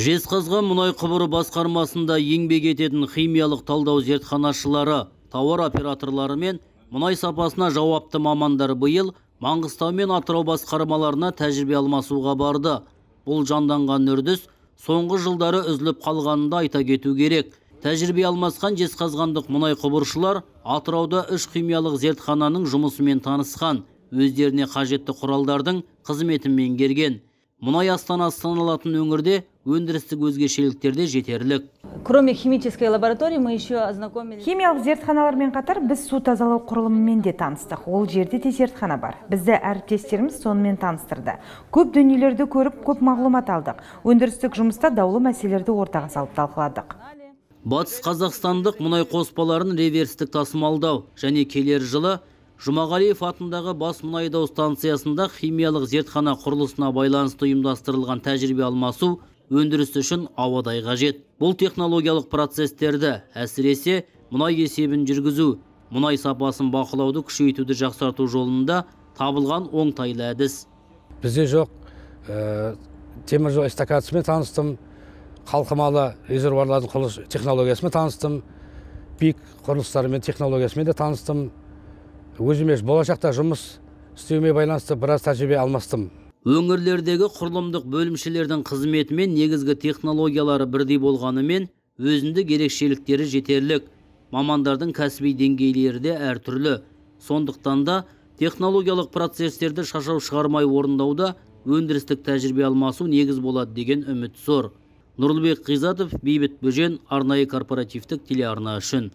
Жезқазған мұнай құбыры басқармасында еңбек ететін химиялық талдау зертханашылары, тауар операторлары мен мұнай сапасына жауапты мамандар биыл Маңғыстау мен Атырау басқармаларына тәжірибе алмасуға барды. Бұл жанданған үрдіс соңғы жылдары үзіліп қалғанында айта кету керек. Тәжірибе алмасқан жезқазғандық мұнай құбыршылар Атырауда 3 химиялық зертхананың жұмысымен танысқан, өздеріне қажетті құралдардың қызметін меңгерген. Мұнай астанасы саналатын өңірде өндірістік өзгешеліктерде жетерлік. Кроме химической лаборатории мы еще ознакомились. Химиялық зертханалармен қатар біз су тазалау құрылымымен де таныстық. Ол жерде де зертхана бар. Бізді әріптестеріміз сонымен таныстырды. Көп дүниелерді көріп, көп мағлұмат алдық. Өндірістік жұмыста даулы мәселелерді ортаға салып талқыладық. Батыс қазақстандық мұнай қоспаларын реверстік тасымалдау және келер жылы Жұмағалиев атындағы бас мұнайдау станциясында химиялық зертхана құрылысына байланысты ұйымдастырылған тәжірибе алмасу өндіріс үшін ауадай қажет. Бұл технологиялық процестерді, әсіресе мұнай есебін жүргізу, мұнай сапасын бақылауды күшейтуді жақсарту жолында табылған оңтайлы әдіс. Бізде жоқ темір жол эстакадасымен таныстым, қалқымалы резервуарлардың құрылыс технологиясымен таныстым, пик құрылыстарымен технологиясымен де таныстым. Өзіме болашақта жұмыс істеуіме байланысты біраз тәжірибе алмастым. Өңірлердегі құрылымдық бөлімшелердің қызметі мен негізгі технологиялары бірдей болғанымен, өзіндік ерекшеліктері жетерлік. Мамандардың кәсіби деңгейлері де әртүрлі. Сондықтан да технологиялық процестерді шашау шығармай орындауда өндірістік тәжірибе алмасу негіз болады деген үміт зор. Нұрлыбек Ғизатов, Бейбіт Бөжен, арнайы корпоративтік телеарна үшін.